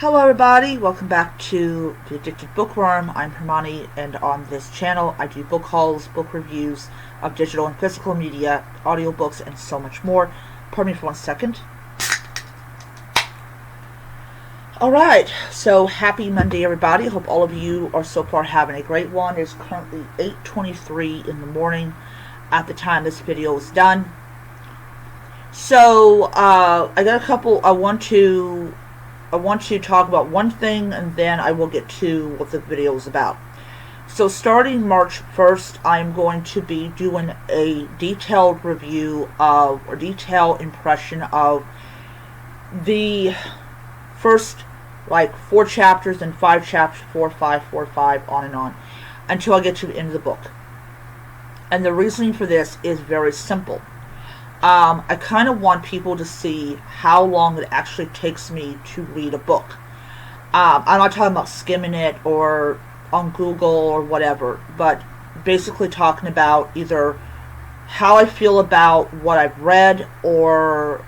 Hello everybody, welcome back to The Addicted Bookworm. I'm Hermione, and on this channel I do book hauls, book reviews of digital and physical media, audiobooks, and so much more. Pardon me for 1 second. Alright, so happy Monday everybody. I hope all of you are so far having a great one. It's currently 8:23 in the morning at the time this video is done. So, I got a couple, I want to talk about one thing, and then I will get to what the video is about. So starting March 1st, I'm going to be doing a detailed review of, or detailed impression of, the first, 4 chapters and 5 chapters, 4, 5, 4, 5, on and on, until I get to the end of the book. And the reasoning for this is very simple. I kind of want people to see how long it actually takes me to read a book. I'm not talking about skimming it or on Google or whatever, but basically talking about either how I feel about what I've read or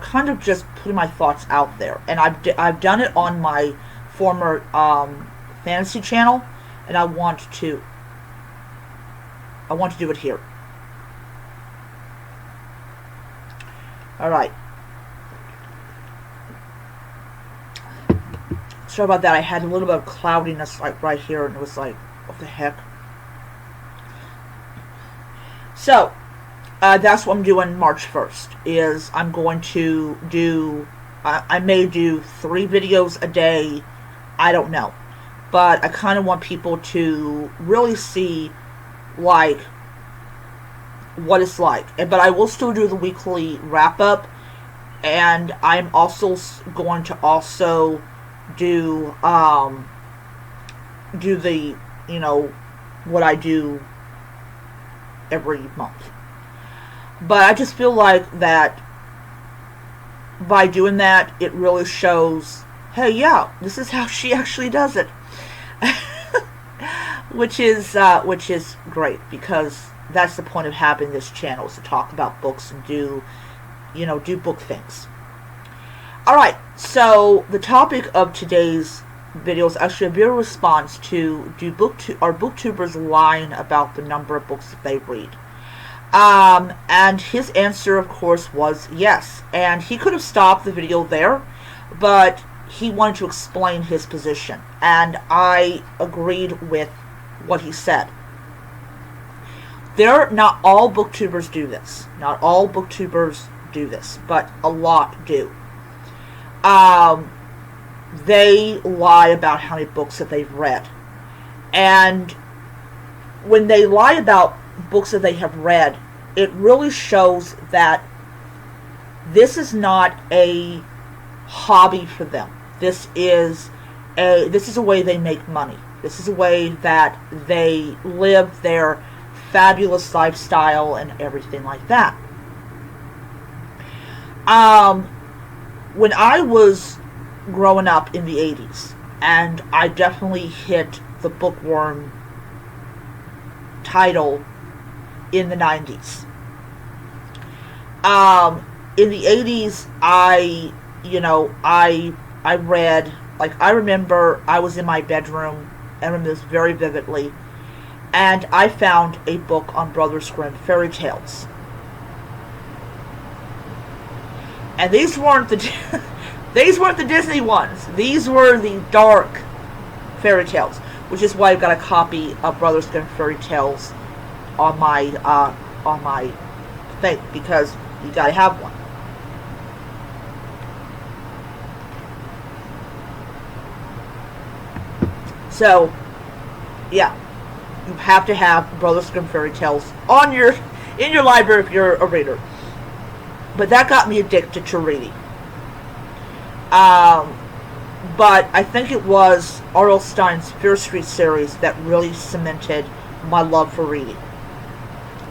kind of just putting my thoughts out there. And I've done it on my former fantasy channel, and I want to do it here. Alright. Sorry about that. I had a little bit of cloudiness right here, and it was like, what the heck? So, that's what I'm doing March 1st, is I'm going to do, I may do 3 videos a day, I don't know. But I kind of want people to really see, what it's like. But I will still do the weekly wrap-up, and I'm also going to do the, what I do every month. But I just feel like that by doing that, it really shows, hey, yeah, this is how she actually does it. which is great, because that's the point of having this channel, is to talk about books and do book things. Alright, so the topic of today's video is actually a bit of a response to our Booktubers line about the number of books that they read. And his answer, of course, was yes. And he could have stopped the video there, but he wanted to explain his position. And I agreed with what he said. Not all booktubers do this. Not all booktubers do this, but a lot do. They lie about how many books that they've read. And when they lie about books that they have read, it really shows that this is not a hobby for them. This is a way they make money. This is a way that they live their fabulous lifestyle and everything like that. When I was growing up in the 80s, and I definitely hit the bookworm title in the 90s. In the 80s, I read, I remember I was in my bedroom, I remember this very vividly, and I found a book on Brothers Grimm fairy tales. And these weren't the Disney ones. These were the dark fairy tales, which is why I've got a copy of Brothers Grimm fairy tales on my thing, because you gotta have one. So, yeah. You have to have Brothers Grimm fairy tales in your library if you're a reader. But that got me addicted to reading. But I think it was R.L. Stine's Fear Street series that really cemented my love for reading.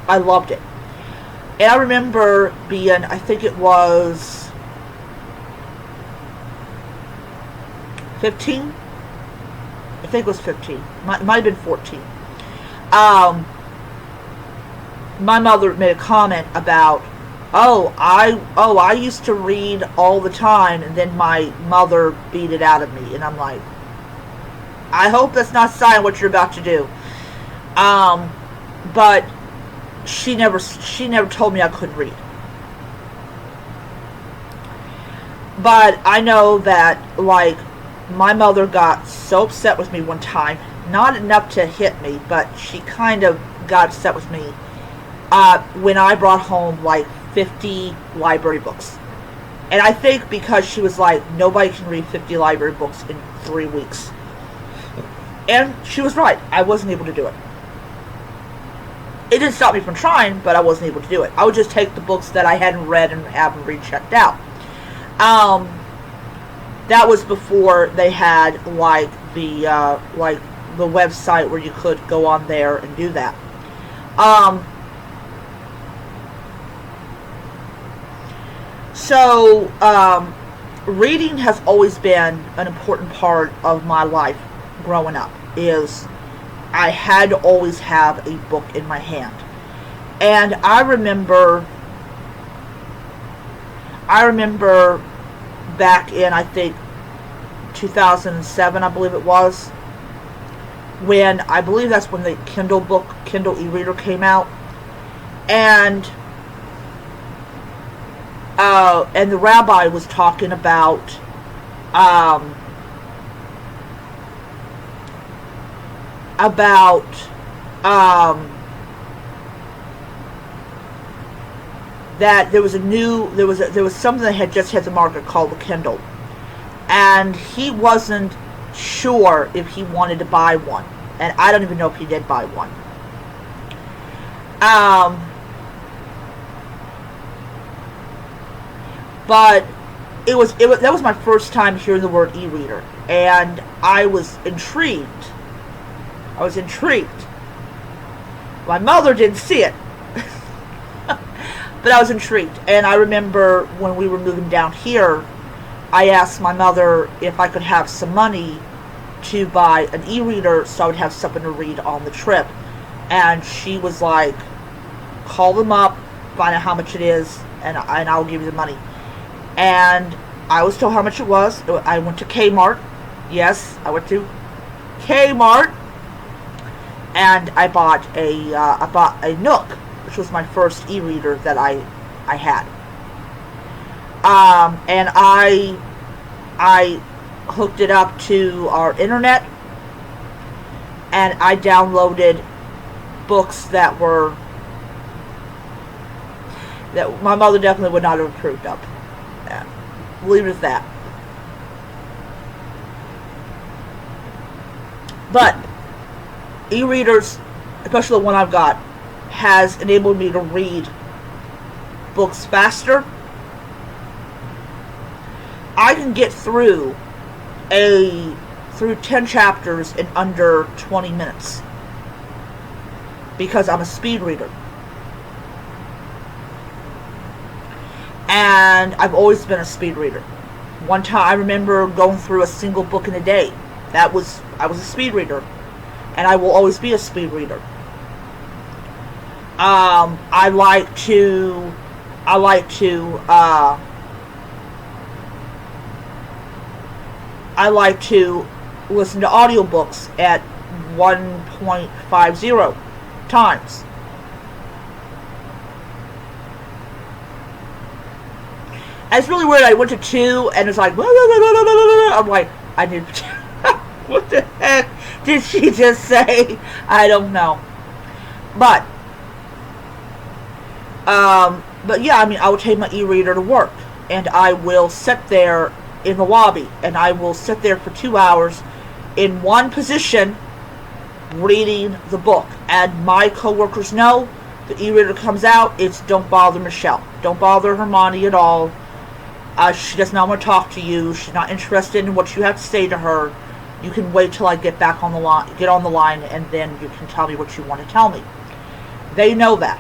I loved it. And I remember being, I think it was 15? I think it was 15. Might have been 14. My mother made a comment about I used to read all the time, and then my mother beat it out of me, and I'm like, I hope that's not a sign of what you're about to do. But she never told me I couldn't read. But I know that, like, my mother got so upset with me one time, not enough to hit me, but she kind of got upset with me when I brought home like 50 library books. And I think because she was like, nobody can read 50 library books in 3 weeks. And she was right. I wasn't able to do it. It didn't stop me from trying, but I wasn't able to do it. I would just take the books that I hadn't read and have them rechecked out. That was before they had like the website where you could go on there and do that. So reading has always been an important part of my life growing up. I had to always have a book in my hand. And I remember back in, I think, 2007, I believe it was, when I believe that's when the Kindle e-reader came out. And the rabbi was talking about that there was something that had just hit the market called the Kindle, and he wasn't sure if he wanted to buy one, and I don't even know if he did buy one. But that was my first time hearing the word e-reader, and I was intrigued. My mother didn't see it, but I was intrigued. And I remember when we were moving down here, I asked my mother if I could have some money to buy an e-reader so I would have something to read on the trip. And she was like, call them up, find out how much it is, and I'll give you the money. And I was told how much it was. I went to Kmart. Yes, I went to Kmart. And I bought a Nook, which was my first e-reader that I had. And I hooked it up to our internet, and I downloaded books that my mother definitely would not have approved of. Leave it at that. But e-readers, especially the one I've got, has enabled me to read books faster. I can get through 10 chapters in under 20 minutes because I'm a speed reader. And I've always been a speed reader. One time I remember going through a single book in a day. I was a speed reader. And I will always be a speed reader. I like to listen to audiobooks at 1.50 times. And it's really weird. I went to 2 and it's like, I'm like, I did. What the heck did she just say? I don't know. But yeah, I mean, I will take my e-reader to work, and I will sit there in the lobby, and I will sit there for 2 hours in one position reading the book. And my coworkers know the e-reader comes out, it's don't bother Michelle. Don't bother Hermione at all. She does not want to talk to you. She's not interested in what you have to say to her. You can wait till I get back on the line, and then you can tell me what you want to tell me. They know that.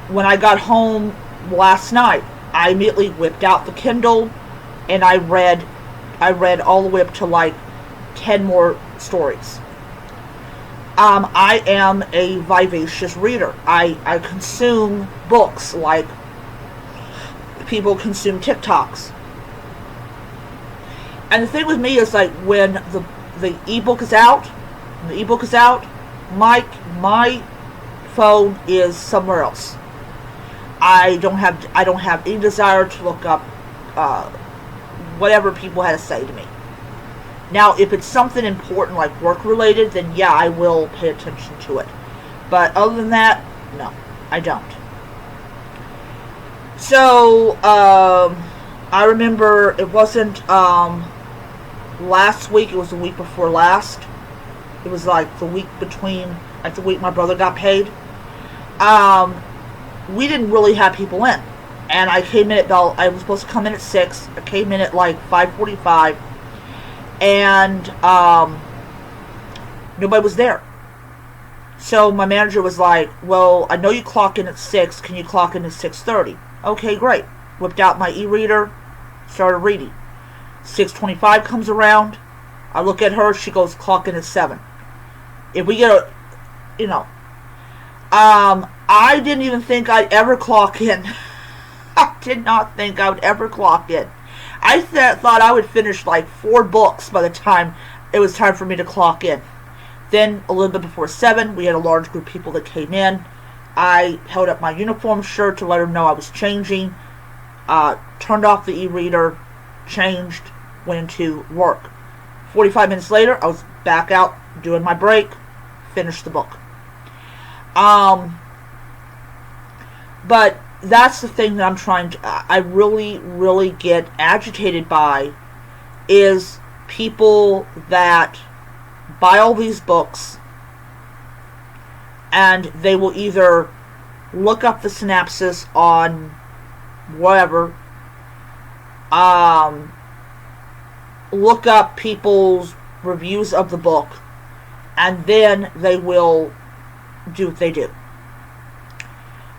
When I got home last night, I immediately whipped out the Kindle, and I read all the way up to like 10 more stories. I am a vivacious reader. I consume books like people consume TikToks. And the thing with me is, like, when the ebook is out, my phone is somewhere else. I don't have any desire to look up whatever people had to say to me. Now, if it's something important, like work related, then yeah, I will pay attention to it. But other than that, no, I don't. So, I remember it wasn't last week, it was the week before last. It was like the week between, like the week my brother got paid. We didn't really have people in. And I came in at I was supposed to come in at 6. I came in at like 5:45. And nobody was there. So my manager was like, well, I know you clock in at 6. Can you clock in at 6:30? Okay, great. Whipped out my e-reader, started reading. 6:25 comes around. I look at her. She goes, clock in at 7. If we get I didn't even think I'd ever clock in. I did not think I would ever clock in. I thought I would finish like 4 books by the time it was time for me to clock in. Then, a little bit before 7, we had a large group of people that came in. I held up my uniform shirt to let them know I was changing. Turned off the e-reader, changed, went into work. 45 minutes later, I was back out doing my break, finished the book. But that's the thing that I'm trying to, I really, really get agitated by, is people that buy all these books and they will either look up the synopsis on whatever, look up people's reviews of the book, and then they will do what they do.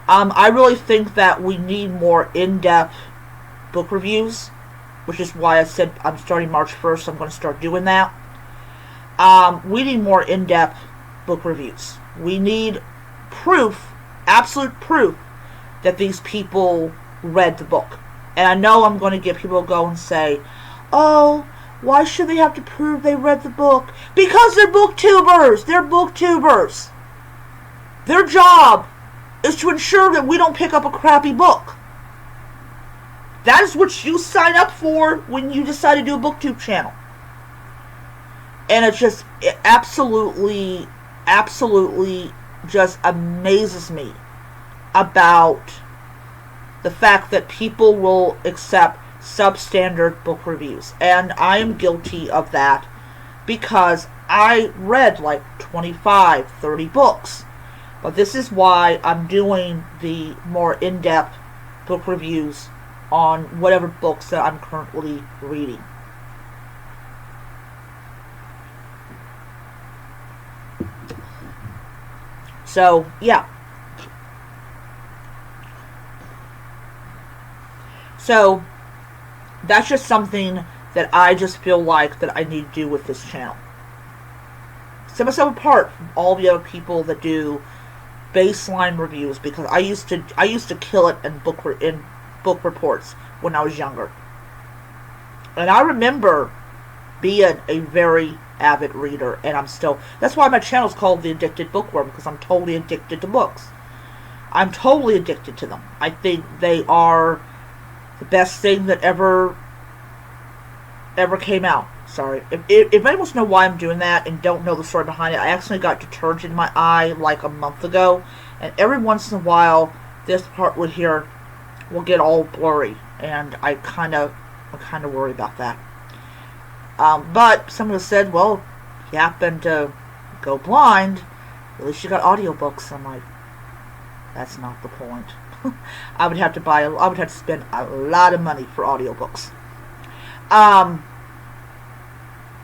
I really think that we need more in-depth book reviews, which is why I said I'm starting March 1st. I'm going to start doing that. We need more in-depth book reviews. We need proof, absolute proof, that these people read the book. And I know I'm going to get people to go and say, oh, why should they have to prove they read the book? Because they're booktubers. They're booktubers. Their job is to ensure that we don't pick up a crappy book. That is what you sign up for when you decide to do a booktube channel. And it absolutely just amazes me about the fact that people will accept substandard book reviews. And I am guilty of that because I read like 25, 30 books. But this is why I'm doing the more in-depth book reviews on whatever books that I'm currently reading. So, yeah. So, that's just something that I just feel like that I need to do with this channel. Set myself apart from all the other people that do baseline reviews, because I used to kill it in book reports when I was younger. And I remember being a very avid reader, and I'm still, that's why my channel is called The Addicted Bookworm, because I'm totally addicted to books. I'm totally addicted to them. I think they are the best thing that ever came out. Sorry. If anyone wants to know why I'm doing that and don't know the story behind it, I actually got detergent in my eye like a month ago, and every once in a while this part here will get all blurry, and I'm kind of worried about that. But someone said, well, if you happen to go blind, at least you got audiobooks. I'm like, that's not the point. I would have to spend a lot of money for audiobooks.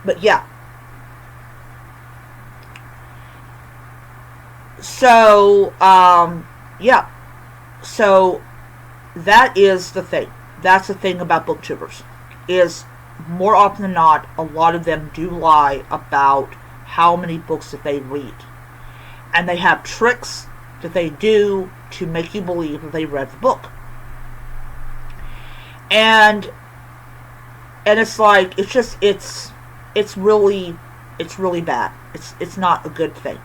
But yeah. So, yeah. So, that is the thing. That's the thing about booktubers. Is, more often than not, a lot of them do lie about how many books that they read. And they have tricks that they do to make you believe that they read the book. And it's like, it's really bad. It's not a good thing.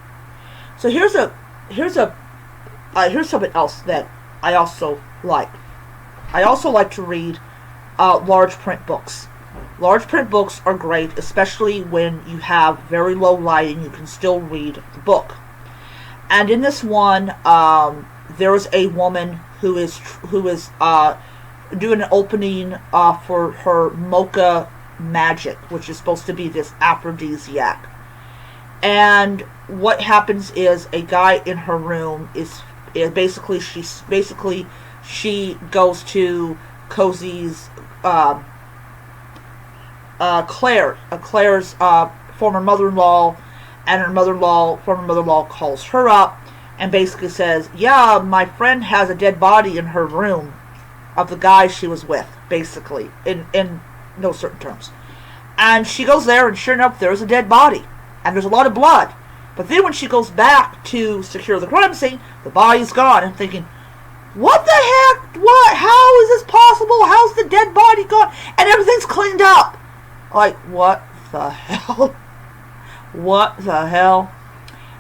So here's something else that I also like. I also like to read large print books. Large print books are great, especially when you have very low lighting. You can still read the book. And in this one, there is a woman who is doing an opening for her mocha magic, which is supposed to be this aphrodisiac. And what happens is a guy in her room is basically she goes to Cozy's Claire's former mother-in-law, and her former mother-in-law calls her up and basically says, yeah, my friend has a dead body in her room of the guy she was with, basically, in no certain terms. And she goes there, and sure enough, there's a dead body. And there's a lot of blood. But then when she goes back to secure the crime scene, the body's gone. I'm thinking, what the heck? What? How is this possible? How's the dead body gone? And everything's cleaned up. Like, what the hell? What the hell?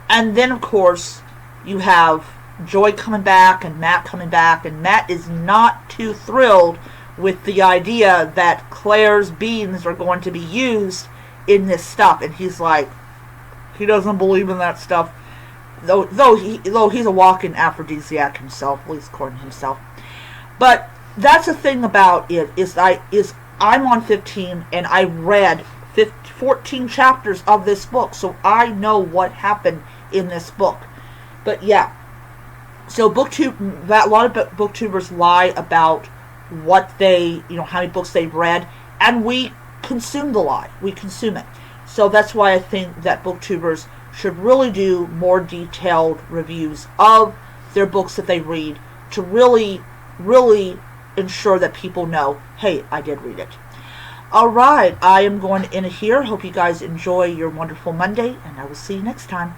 And then, of course, you have Joy coming back and Matt coming back. And Matt is not too thrilled with the idea that Claire's beans are going to be used in this stuff. And he's like, he doesn't believe in that stuff. Though he's a walking aphrodisiac himself, at least according to himself. But that's the thing about it, is I'm on 15 and I read 14 chapters of this book, so I know what happened in this book. But yeah, so a lot of booktubers lie about what how many books they've read, and we consume the lie. We consume it. So that's why I think that booktubers should really do more detailed reviews of their books that they read to really, really ensure that people know, hey, I did read it. Alright, I am going to end it here. Hope you guys enjoy your wonderful Monday, and I will see you next time.